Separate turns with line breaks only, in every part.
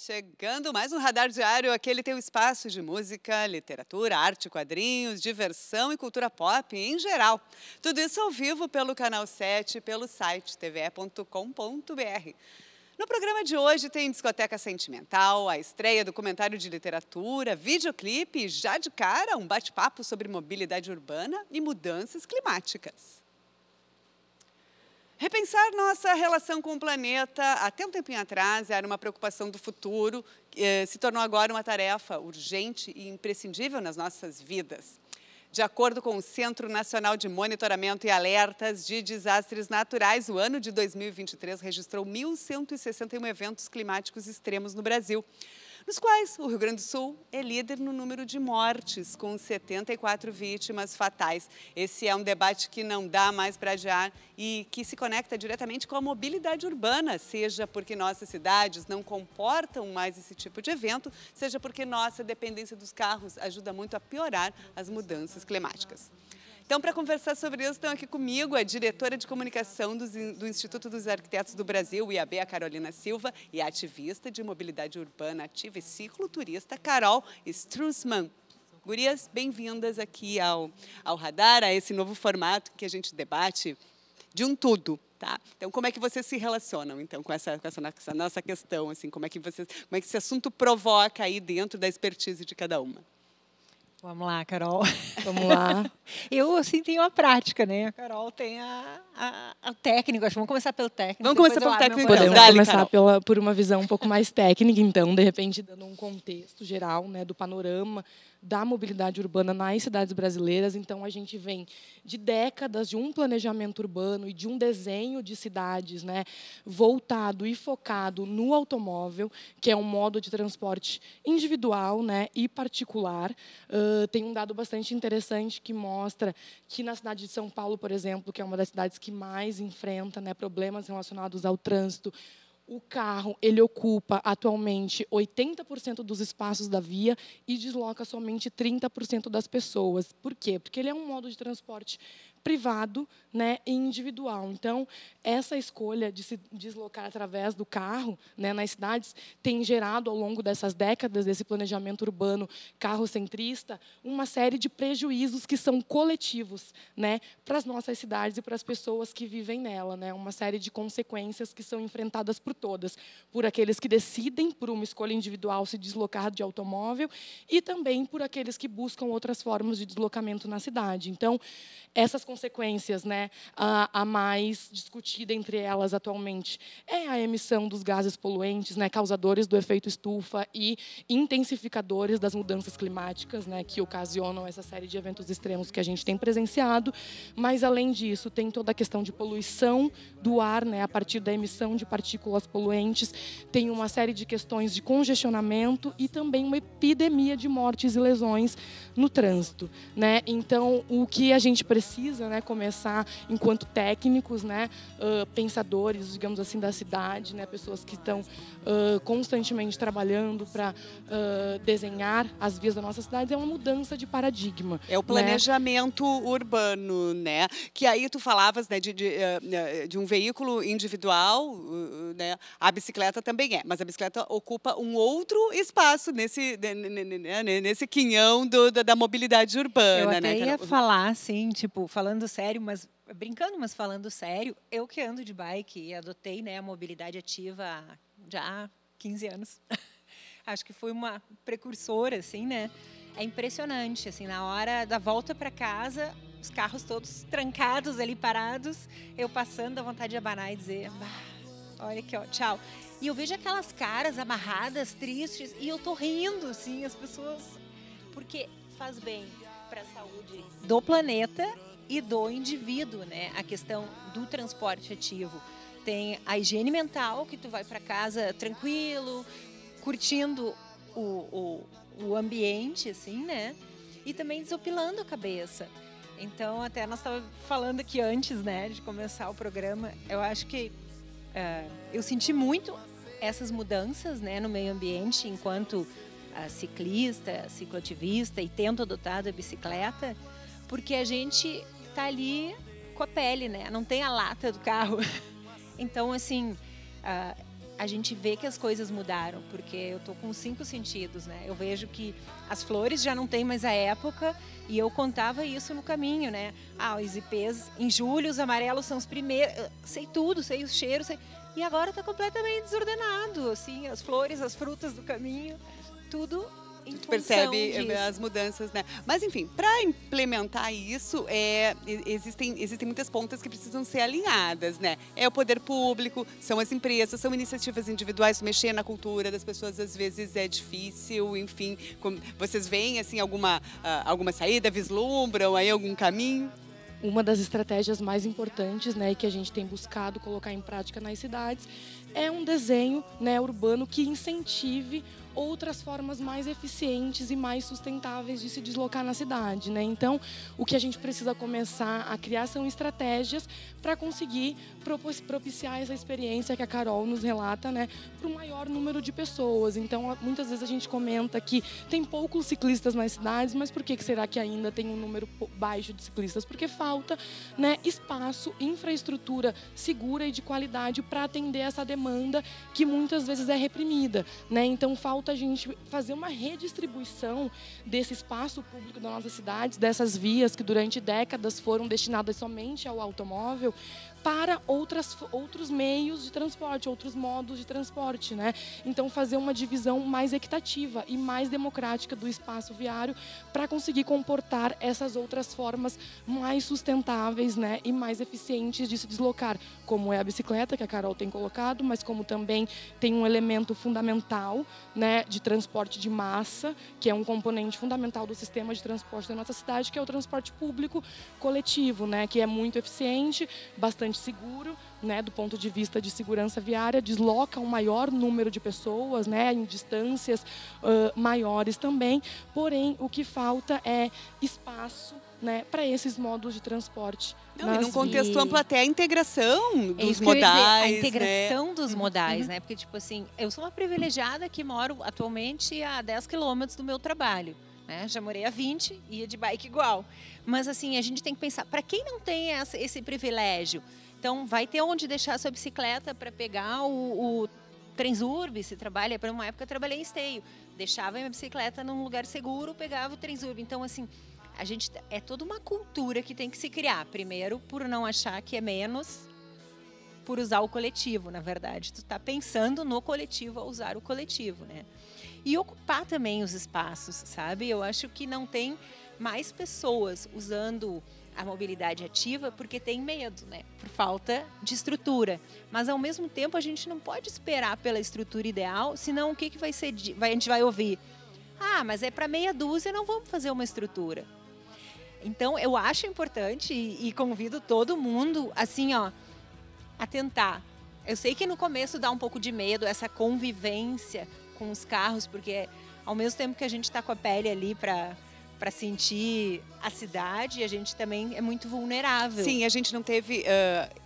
Chegando mais um Radar Diário, aquele teu espaço de música, literatura, arte, quadrinhos, diversão e cultura pop em geral. Tudo isso ao vivo pelo Canal 7 e pelo site tve.com.br. No programa de hoje tem discoteca sentimental, a estreia do comentário de literatura, videoclipe e já de cara um bate-papo sobre mobilidade urbana e mudanças climáticas. Repensar nossa relação com o planeta, até um tempinho atrás, era uma preocupação do futuro, se tornou agora uma tarefa urgente e imprescindível nas nossas vidas. De acordo com o Centro Nacional de Monitoramento e Alertas de Desastres Naturais, o ano de 2023 registrou 1.161 eventos climáticos extremos no Brasil, nos quais o Rio Grande do Sul é líder no número de mortes, com 74 vítimas fatais. Esse é um debate que não dá mais para adiar e que se conecta diretamente com a mobilidade urbana, seja porque nossas cidades não comportam mais esse tipo de evento, seja porque nossa dependência dos carros ajuda muito a piorar as mudanças climáticas. Então, para conversar sobre isso, estão aqui comigo a diretora de comunicação do Instituto dos Arquitetos do Brasil, IAB, a Carolina Silva, e a ativista de mobilidade urbana ativa e cicloturista, Carol Strussmann. Gurias, bem-vindas aqui ao Radar, a esse novo formato que a gente debate de um tudo. Tá? Então, como é que vocês se relacionam então, com essa nossa questão? Assim, como é que esse assunto provoca aí dentro da expertise de cada uma?
Vamos lá, Carol.
Vamos lá.
Eu, assim, tenho a prática, né? A Carol tem a técnica. Acho que vamos começar pelo técnico.
Vamos começar pelo técnico.
Podemos começar por uma visão um pouco mais técnica, então, de repente, dando um contexto geral, né, do panorama da mobilidade urbana nas cidades brasileiras. Então, a gente vem de décadas de um planejamento urbano e de um desenho de cidades, né, voltado e focado no automóvel, que é um modo de transporte individual, né, e particular. Tem um dado bastante interessante que mostra que na cidade de São Paulo, por exemplo, que é uma das cidades que mais enfrenta, né, problemas relacionados ao trânsito, o carro ele ocupa atualmente 80% dos espaços da via e desloca somente 30% das pessoas. Por quê? Porque ele é um modo de transporte privado, né, e individual. Então, essa escolha de se deslocar através do carro, né, nas cidades tem gerado, ao longo dessas décadas, desse planejamento urbano carrocentrista, uma série de prejuízos que são coletivos, né, para as nossas cidades e para as pessoas que vivem nela, né, uma série de consequências que são enfrentadas por todas, por aqueles que decidem, por uma escolha individual, se deslocar de automóvel e também por aqueles que buscam outras formas de deslocamento na cidade. Então, essas consequências, né, a mais discutida entre elas atualmente é a emissão dos gases poluentes, né, causadores do efeito estufa e intensificadores das mudanças climáticas, né, que ocasionam essa série de eventos extremos que a gente tem presenciado. Mas, além disso, tem toda a questão de poluição do ar, né, a partir da emissão de partículas poluentes, tem uma série de questões de congestionamento e também uma epidemia de mortes e lesões no trânsito, né? Então, o que a gente precisa, né, começar enquanto técnicos, né, pensadores, digamos assim, da cidade, né, pessoas que estão constantemente trabalhando para desenhar as vias da nossa cidade, é uma mudança de paradigma.
É o planejamento urbano, né? Que aí tu falavas, né, de um veículo individual, né? A bicicleta também é, mas a bicicleta ocupa um outro espaço nesse quinhão da mobilidade urbana.
Eu até
né,
ia falar, assim, tipo, falando sério, mas brincando, mas falando sério, eu que ando de bike e adotei, né, a mobilidade ativa há já 15 anos. Acho que foi uma precursora, assim, né? É impressionante, assim, na hora da volta para casa, os carros todos trancados ali, parados, eu passando, dá vontade de abanar e dizer, olha aqui, ó, tchau. E eu vejo aquelas caras amarradas, tristes, e eu tô rindo, assim, as pessoas, porque faz bem para a saúde do planeta e do indivíduo, né? A questão do transporte ativo. Tem a higiene mental, que tu vai para casa tranquilo, curtindo o ambiente, assim, né? E também desopilando a cabeça. Então, até nós estávamos falando aqui antes, né, de começar o programa, eu acho que eu senti muito essas mudanças, né, no meio ambiente, enquanto ciclista, cicloativista e tento adotar a bicicleta, porque a gente tá ali com a pele, né? Não tem a lata do carro. Então, assim, a gente vê que as coisas mudaram, porque eu tô com 5 sentidos, né? Eu vejo que as flores já não tem mais a época e eu contava isso no caminho, né? Os ipês, em julho, os amarelos são os primeiros, sei tudo, sei os cheiros, e agora tá completamente desordenado, assim, as flores, as frutas do caminho, tudo em
Tu
função
percebe
disso.
as mudanças, né? Mas, enfim, para implementar isso, existem muitas pontas que precisam ser alinhadas, né? É o poder público, são as empresas, são iniciativas individuais, mexer na cultura das pessoas às vezes é difícil, enfim. Vocês veem, assim, alguma saída, vislumbram aí algum caminho?
Uma das estratégias mais importantes, né, e que a gente tem buscado colocar em prática nas cidades é um desenho, né, urbano que incentive outras formas mais eficientes e mais sustentáveis de se deslocar na cidade, né? Então, o que a gente precisa começar a criar são estratégias para conseguir propiciar essa experiência que a Carol nos relata, né, para o maior número de pessoas. Então, muitas vezes a gente comenta que tem poucos ciclistas nas cidades, mas por que será que ainda tem um número baixo de ciclistas? Porque falta, né, espaço, infraestrutura segura e de qualidade para atender essa demanda que muitas vezes é reprimida, né? Então, falta a gente fazer uma redistribuição desse espaço público das nossas cidades, dessas vias que durante décadas foram destinadas somente ao automóvel, para outros meios de transporte, outros modos de transporte, né? Então, fazer uma divisão mais equitativa e mais democrática do espaço viário para conseguir comportar essas outras formas mais sustentáveis, né, e mais eficientes de se deslocar, como é a bicicleta, que a Carol tem colocado, mas como também tem um elemento fundamental, né, de transporte de massa, que é um componente fundamental do sistema de transporte da nossa cidade, que é o transporte público coletivo, né, que é muito eficiente, bastante seguro, né, do ponto de vista de segurança viária, desloca um maior número de pessoas, né, em distâncias maiores também, porém o que falta é espaço, né, para esses modos de transporte.
Não, e num contexto amplo até a integração dos modais,
a integração, né, dos modais, né? Porque, tipo assim, eu sou uma privilegiada que moro atualmente a 10 quilômetros do meu trabalho, né? Já morei a 20, ia de bike igual. Mas, assim, a gente tem que pensar, para quem não tem esse privilégio, então vai ter onde deixar a sua bicicleta para pegar o Transurb, se trabalha, por uma época eu trabalhei em Esteio, deixava a minha bicicleta num lugar seguro, pegava o Transurb. Então, assim, é toda uma cultura que tem que se criar. Primeiro, por não achar que é menos por usar o coletivo, na verdade. Tu está pensando no coletivo ao usar o coletivo, né? E ocupar também os espaços, sabe? Eu acho que não tem mais pessoas usando a mobilidade ativa porque tem medo, né? Por falta de estrutura. Mas, ao mesmo tempo, a gente não pode esperar pela estrutura ideal, senão o que vai ser? A gente vai ouvir, mas é para meia dúzia, não vamos fazer uma estrutura. Então, eu acho importante e convido todo mundo, assim, ó, a tentar. Eu sei que no começo dá um pouco de medo, essa convivência com os carros, porque ao mesmo tempo que a gente está com a pele ali para sentir a cidade, a gente também é muito vulnerável.
Sim, a gente não teve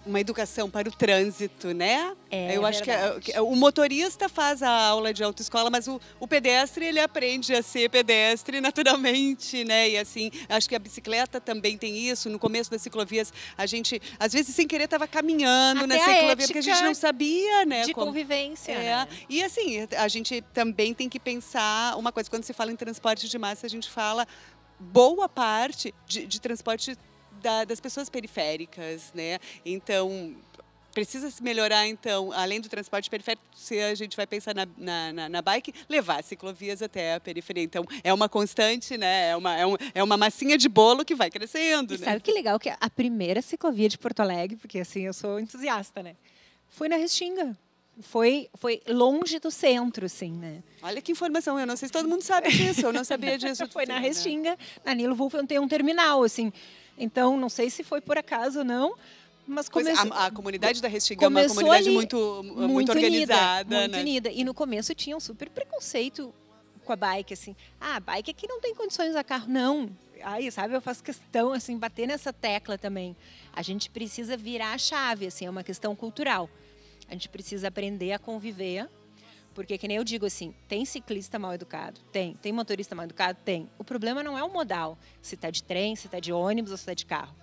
uma educação para o trânsito, né? Eu acho que o motorista faz a aula de autoescola, mas o pedestre, ele aprende a ser pedestre naturalmente, né? E assim, acho que a bicicleta também tem isso. No começo das ciclovias, a gente, às vezes, sem querer, estava caminhando na ciclovia, porque a gente não sabia, né?
De convivência, né?
E assim, a gente também tem que pensar uma coisa, quando se fala em transporte de massa, a gente fala boa parte de transporte das pessoas periféricas, né? Então, precisa se melhorar, então, além do transporte periférico, se a gente vai pensar na bike, levar ciclovias até a periferia. Então, é uma constante, né? É uma massinha de bolo que vai crescendo, né?
Sabe que legal que a primeira ciclovia de Porto Alegre, porque assim, eu sou entusiasta, né? Foi na Restinga. Foi longe do centro, assim, né?
Olha que informação, eu não sei se todo mundo sabe disso, eu não sabia disso.
Foi na Restinga, na Nilo Wolff tem um terminal, assim. Então, não sei se foi por acaso ou não, mas começou...
A comunidade da Restinga é uma comunidade muito organizada,
muito unida. E no começo tinha um super preconceito com a bike, assim. A bike aqui não tem condições de usar carro. Não. Aí, sabe, eu faço questão, assim, bater nessa tecla também. A gente precisa virar a chave, assim, é uma questão cultural. A gente precisa aprender a conviver, porque, que nem eu digo assim, tem ciclista mal educado? Tem motorista mal educado? Tem. O problema não é o modal, se está de trem, se está de ônibus ou se está de carro.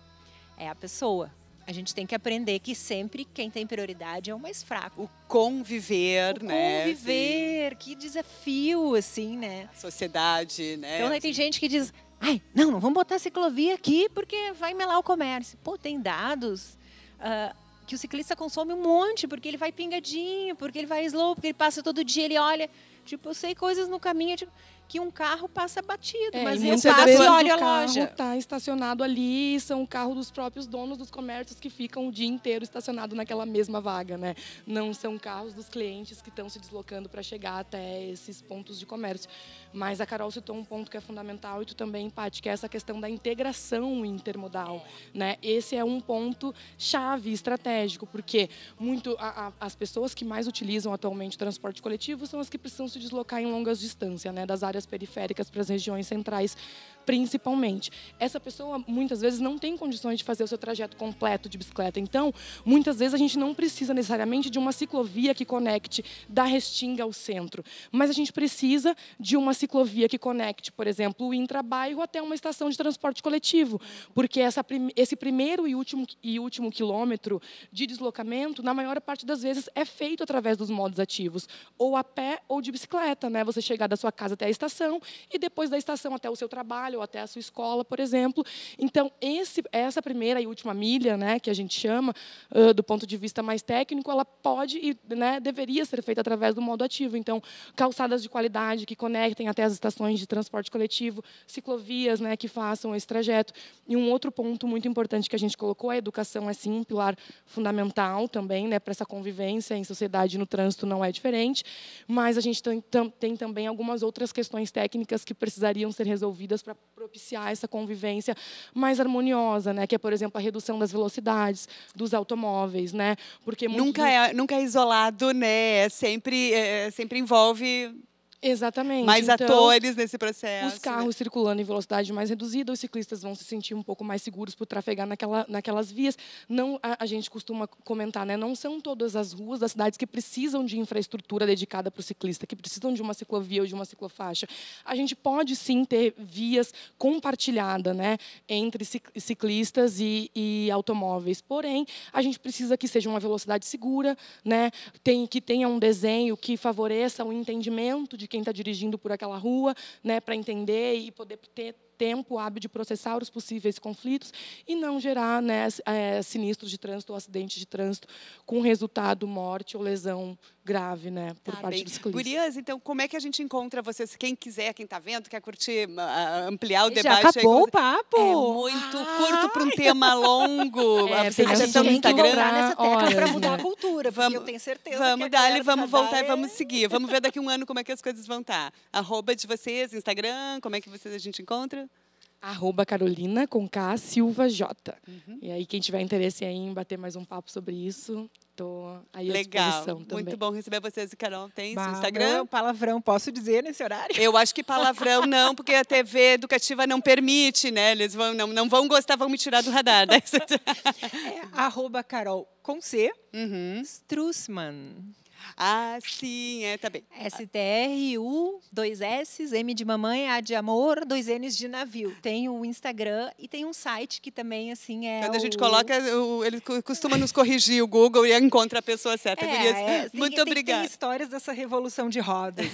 É a pessoa. A gente tem que aprender que sempre quem tem prioridade é o mais fraco.
O conviver, né?
Conviver, que desafio, assim, né?
Sociedade, né?
Então, tem gente que diz, ai, não vamos botar ciclovia aqui porque vai melar o comércio. Pô, tem dados que o ciclista consome um monte, porque ele vai pingadinho, porque ele vai slow, porque ele passa todo dia, ele olha. Tipo, eu sei coisas no caminho que um carro passa batido, mas eu passo e olho a loja.
O carro está estacionado ali, são o carro dos próprios donos dos comércios que ficam o dia inteiro estacionado naquela mesma vaga, né? Não são carros dos clientes que estão se deslocando para chegar até esses pontos de comércio. Mas a Carol citou um ponto que é fundamental, e tu também, Paty, que é essa questão da integração intermodal, né? Esse é um ponto chave, estratégico, porque as pessoas que mais utilizam atualmente o transporte coletivo são as que precisam se deslocar em longas distâncias, né? Das áreas periféricas para as regiões centrais, principalmente. Essa pessoa, muitas vezes, não tem condições de fazer o seu trajeto completo de bicicleta. Então, muitas vezes, a gente não precisa necessariamente de uma ciclovia que conecte da Restinga ao centro, mas a gente precisa de uma ciclovia que conecte, por exemplo, o intrabairro até uma estação de transporte coletivo, porque esse primeiro e último quilômetro de deslocamento, na maior parte das vezes, é feito através dos modos ativos, ou a pé ou de bicicleta, né? Você chegar da sua casa até a estação e depois da estação até o seu trabalho ou até a sua escola, por exemplo. Então, essa primeira e última milha, né, que a gente chama, do ponto de vista mais técnico, ela pode e, né, deveria ser feita através do modo ativo. Então, calçadas de qualidade que conectem até as estações de transporte coletivo, ciclovias, né, que façam esse trajeto. E um outro ponto muito importante que a gente colocou, a educação é sim um pilar fundamental também, né, para essa convivência em sociedade, no trânsito não é diferente, mas a gente tem também algumas outras questões técnicas que precisariam ser resolvidas para propiciar essa convivência mais harmoniosa, né? Que é, por exemplo, a redução das velocidades dos automóveis, né? Porque
nunca é isolado, né? Sempre envolve
exatamente.
mais atores nesse processo.
Os carros, né, circulando em velocidade mais reduzida, os ciclistas vão se sentir um pouco mais seguros por trafegar naquelas vias. Não, a gente costuma comentar, né? Não são todas as ruas das cidades que precisam de infraestrutura dedicada para o ciclista, que precisam de uma ciclovia ou de uma ciclofaixa. A gente pode sim ter vias compartilhadas, né, entre ciclistas e automóveis. Porém, a gente precisa que seja uma velocidade segura, né? Que tenha um desenho que favoreça o entendimento de quem está dirigindo por aquela rua, né, para entender e poder ter tempo hábil de processar os possíveis conflitos e não gerar, né, sinistros de trânsito ou acidentes de trânsito com resultado morte ou lesão grave, né, por parte dos ciclistas.
Gurias, então, como é que a gente encontra vocês? Quem quiser, quem está vendo, quer curtir, ampliar o debate.
Já acabou o papo.
É muito curto para um tema longo.
Vocês já estão no Instagram. Tem que voltar nessa tecla para mudar, né, a cultura, porque eu tenho certeza
vamos dar, vamos voltar e vamos seguir. Vamos ver daqui a um ano como é que as coisas vão estar. @ de vocês, Instagram, como é que a gente encontra?
@Carolina com K Silva J. E aí, quem tiver interesse em bater mais um papo sobre isso, estou aí à disposição também.
Muito bom receber vocês. Carol, tem seu Instagram?
Não, palavrão, posso dizer nesse horário?
Eu acho que palavrão não, porque a TV educativa não permite, né? Eles não vão gostar, vão me tirar do radar. Né?
@Carol com C, Strussmann.
Ah, sim, tá bem.
STRU, 2 S, M de mamãe, A de amor, 2 N's de navio. Tem o Instagram e tem um site que também, assim, é
quando a gente coloca, ele costuma nos corrigir o Google e encontra a pessoa certa. Muito obrigada.
Tem histórias dessa revolução de rodas.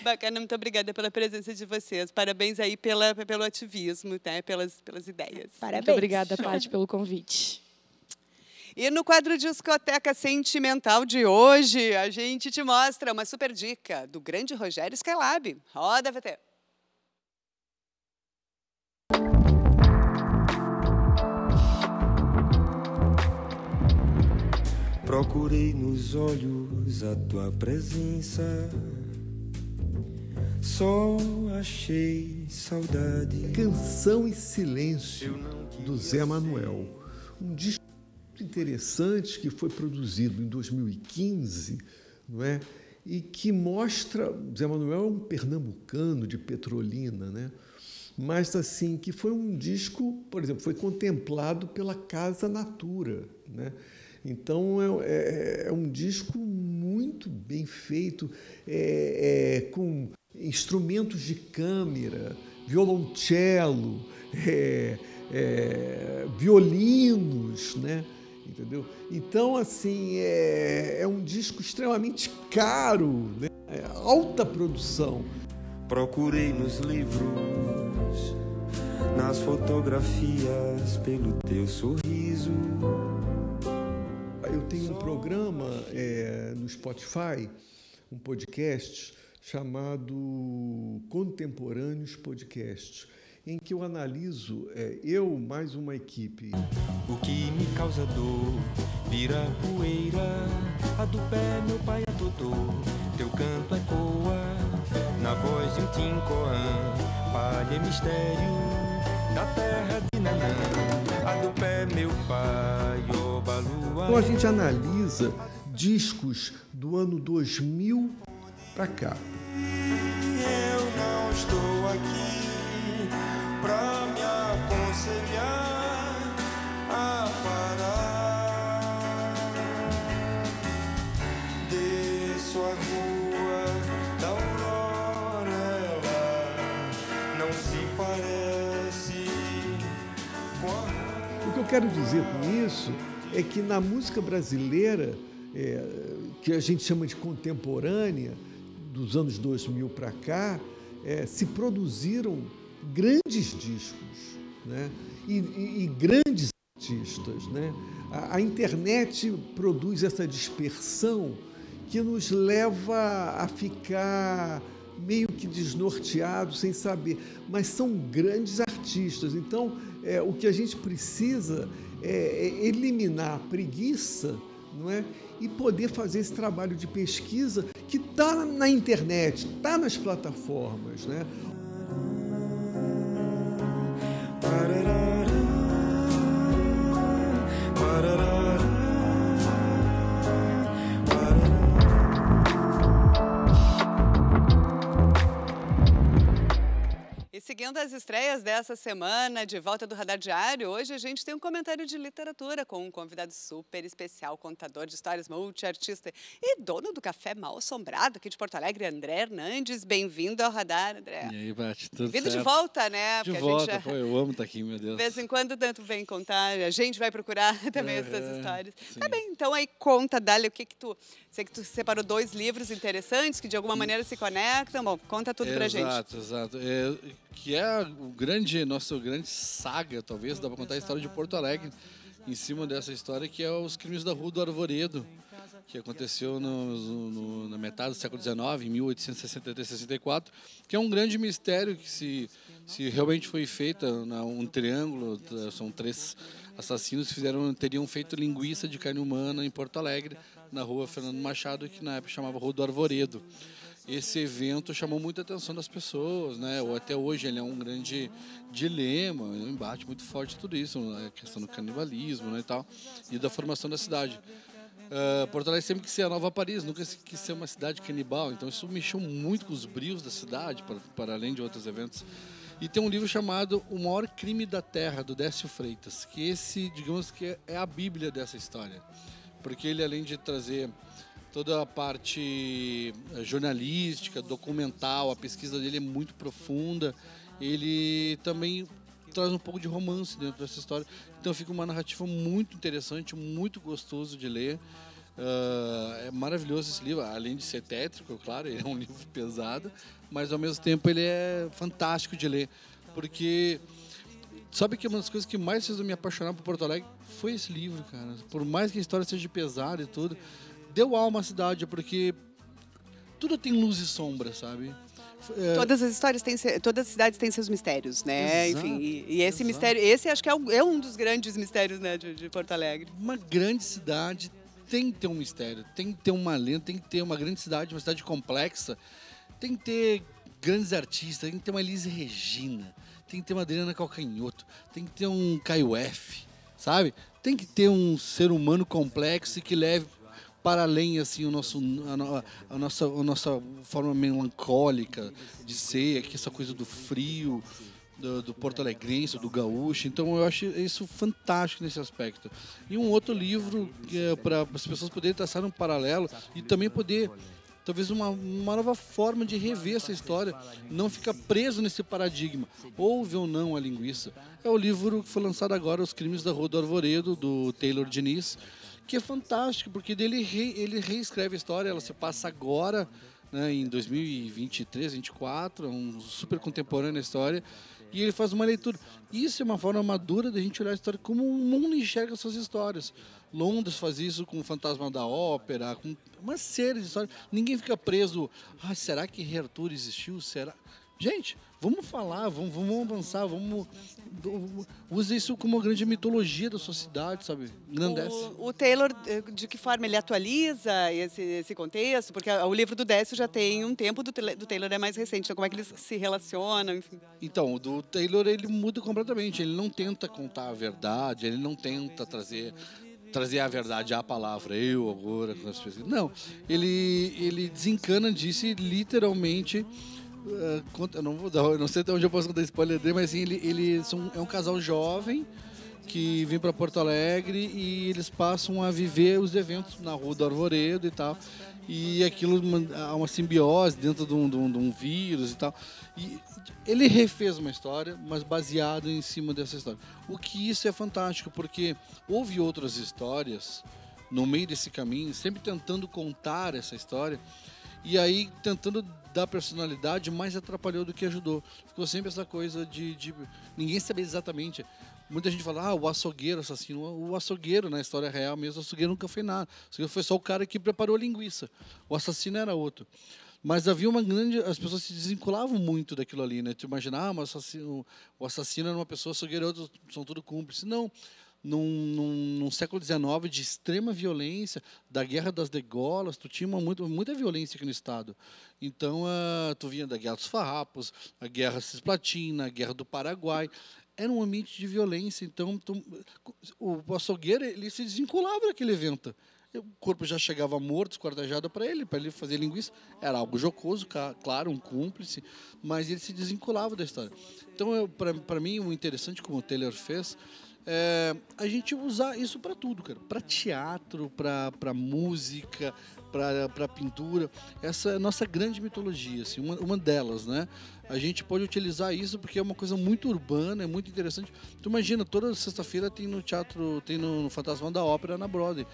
Bacana, muito obrigada pela presença de vocês. Parabéns aí pelo ativismo, né? pelas ideias.
Parabéns.
Muito obrigada, Paty, pelo convite.
E no quadro Discoteca Sentimental de hoje, a gente te mostra uma super dica do grande Rogério Skylab. Roda, VT.
Procurei nos olhos a tua presença, só achei saudade.
Canção e Silêncio, do Zé Manuel. Um disco interessante que foi produzido em 2015, não é? E que mostra, Zé Manuel é um pernambucano de Petrolina, né? Mas assim, que foi um disco, por exemplo, foi contemplado pela Casa Natura, né? Então é um disco muito bem feito, com instrumentos de câmara, violoncelo, violinos, né? entendeu? Então, assim, é um disco extremamente caro, né? É alta produção.
Procurei nos livros, nas fotografias, pelo teu sorriso.
Eu tenho um programa no Spotify, um podcast chamado Contemporâneos Podcast, em que eu analiso, eu mais uma equipe.
O que me causa dor vira poeira, a do pé meu pai adotou, teu canto ecoa na voz de um tincoã, palha e mistério da terra de Nanã, a do pé meu pai, oba lua.
Então a gente analisa discos do ano 2000 para cá.
Eu não estou aqui pra me aconselhar a parar. Desço a rua da aurora, ela não se parece com a rua.
O que eu quero dizer com isso é que na música brasileira, que a gente chama de contemporânea, dos anos 2000 para cá, se produziram grandes discos, né? e grandes artistas, né? A internet produz essa dispersão que nos leva a ficar meio que desnorteados, sem saber, mas são grandes artistas. Então, o que a gente precisa é eliminar a preguiça, não é? E poder fazer esse trabalho de pesquisa que está na internet, está nas plataformas, né?
E seguindo as estreias dessa semana, de volta do Radar Diário, hoje a gente tem um comentário de literatura com um convidado super especial, contador de histórias, multiartista e dono do Café Mal Assombrado aqui de Porto Alegre, André Hernandes. Bem-vindo ao Radar, André.
E aí, Beth, tudo
Vindo
certo?
de volta, né?
De
Porque
volta,
a gente
pô, eu amo estar aqui, meu Deus.
de vez em quando tanto vem contar, a gente vai procurar também essas histórias.
sim.
Tá bem, então aí conta, Dália, o que tu... Sei que tu separou 2 livros interessantes que de alguma maneira se conectam. Bom, conta tudo pra gente.
Exato. Que é nosso grande saga, talvez, dá para contar a história de Porto Alegre, em cima dessa história, que é os crimes da Rua do Arvoredo, que aconteceu na metade do século XIX, em 1863-64, que é um grande mistério que se realmente foi feito um triângulo, são 3 assassinos que teriam feito linguiça de carne humana em Porto Alegre, na rua Fernando Machado, que na época chamava Rua do Arvoredo. Esse evento chamou muita atenção das pessoas, né? Ou até hoje ele é um grande dilema, um embate muito forte de tudo isso, a questão do canibalismo, né, e tal, e da formação da cidade. Porto Alegre sempre quis ser a nova Paris, nunca quis ser uma cidade canibal, então isso mexeu muito com os brios da cidade, para além de outros eventos. E tem um livro chamado O Maior Crime da Terra, do Décio Freitas, que esse, digamos que é a bíblia dessa história, porque ele, além de trazer toda a parte jornalística, documental, a pesquisa dele é muito profunda, ele também traz um pouco de romance dentro dessa história, então fica uma narrativa muito interessante, muito gostoso de ler. É maravilhoso esse livro, além de ser tétrico, claro, ele é um livro pesado, mas ao mesmo tempo ele é fantástico de ler, porque sabe que uma das coisas que mais fez eu me apaixonar por Porto Alegre foi esse livro, cara. Por mais que a história seja pesada e tudo, deu alma à cidade, porque tudo tem luz e sombra, sabe?
Todas as histórias todas as cidades têm seus mistérios, né?
Exato,
Enfim, e esse
exato.
mistério, esse acho que é um dos grandes mistérios, né, de Porto Alegre.
Uma grande cidade tem que ter um mistério, tem que ter uma lenda, tem que ter uma grande cidade, uma cidade complexa, tem que ter grandes artistas, tem que ter uma Elis Regina, tem que ter uma Adriana Calcanhoto, tem que ter um Caio F, sabe? Tem que ter um ser humano complexo e que leve para além assim a nossa forma melancólica de ser, aqui essa coisa do frio, do porto-alegrense, do gaúcho. Então eu acho isso fantástico nesse aspecto. E um outro livro que é para as pessoas poderem traçar um paralelo e também poder talvez uma nova forma de rever essa história, não ficar preso nesse paradigma, houve ou não a linguiça. É o livro que foi lançado agora, Os Crimes da Rua do Arvoredo, do Taylor Diniz, que é fantástico, porque ele reescreve a história, ela se passa agora, né, em 2023, 2024, é um super contemporâneo a história, e ele faz uma leitura. Isso é uma forma madura de a gente olhar a história como o mundo enxerga suas histórias. Londres faz isso com o Fantasma da Ópera, com uma série de histórias. Ninguém fica preso. Será que Rei Arthur existiu? Será? Gente, vamos falar, vamos avançar, usa isso como uma grande mitologia da sociedade, sabe? Engrandece.
O Taylor, de que forma ele atualiza esse contexto? Porque o livro do Décio já tem um tempo, do Taylor é mais recente, então como é que eles se relacionam, enfim.
Então, o do Taylor ele muda completamente, ele não tenta contar a verdade, ele não tenta trazer a verdade à palavra, eu agora, com as pessoas. Não, ele desencana disso e literalmente... eu não sei até onde eu posso contar spoiler dele, mas assim, é um casal jovem que vem para Porto Alegre e eles passam a viver os eventos na Rua do Arvoredo e tal. E aquilo há uma simbiose dentro de um vírus e tal. E ele refez uma história, mas baseado em cima dessa história. O que isso é fantástico, porque houve outras histórias no meio desse caminho, sempre tentando contar essa história. E aí, tentando dar personalidade, mais atrapalhou do que ajudou. Ficou sempre essa coisa de ninguém saber exatamente. Muita gente fala, o açougueiro assassino. O açougueiro, na história real mesmo, o açougueiro nunca foi nada. O açougueiro foi só o cara que preparou a linguiça. O assassino era outro. Mas havia uma grande... As pessoas se desvinculavam muito daquilo ali, né? Tu imagina, mas o assassino era uma pessoa, o açougueiro é outro, são tudo cúmplices. Não. Num século XIX de extrema violência, da Guerra das Degolas, tu tinha muita violência aqui no Estado. Então, tu vinha da Guerra dos Farrapos, a Guerra Cisplatina, a Guerra do Paraguai. Era um ambiente de violência. Então, o açougueiro ele se desvinculava daquele evento. O corpo já chegava morto, esquartejado para ele fazer linguiça. Era algo jocoso, claro, um cúmplice, mas ele se desvinculava da história. Então, para mim, o interessante, como o Taylor fez, a gente usar isso para tudo, cara. Para teatro, para música, para pintura. Essa é a nossa grande mitologia, assim, uma delas, né? A gente pode utilizar isso porque é uma coisa muito urbana, é muito interessante. Tu imagina, toda sexta-feira tem no teatro, tem no Fantasma da Ópera na Broadway.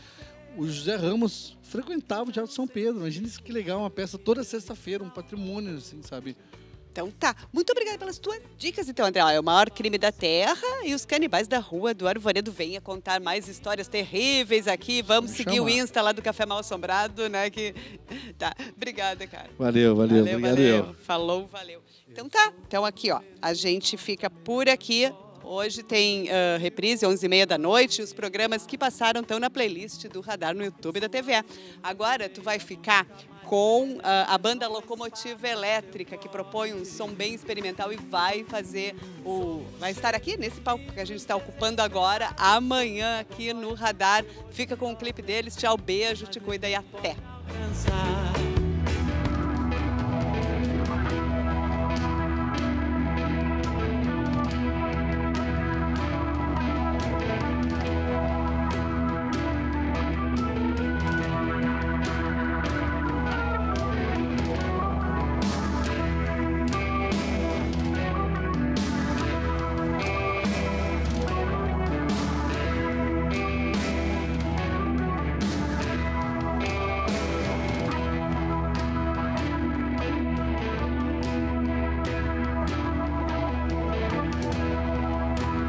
O José Ramos frequentava o Teatro São Pedro. Imagina isso, que legal, uma peça toda sexta-feira, um patrimônio, assim, sabe?
Então tá. Muito obrigada pelas tuas dicas, então, André. É o maior crime da Terra e os canibais da Rua do Arvoredo. Venha contar mais histórias terríveis aqui. Vamos seguir o Insta lá do Café Mal Assombrado, né? Tá. Obrigada, cara.
Valeu.
Falou, valeu. Então tá. Então aqui, ó. A gente fica por aqui. Hoje tem reprise, 11h30 da noite. Os programas que passaram estão na playlist do Radar no YouTube da TVE. Agora tu vai ficar com a banda Locomotiva Elétrica, que propõe um som bem experimental e vai estar aqui nesse palco que a gente está ocupando agora, amanhã aqui no Radar. Fica com o clipe deles. Tchau, beijo, te cuida e até.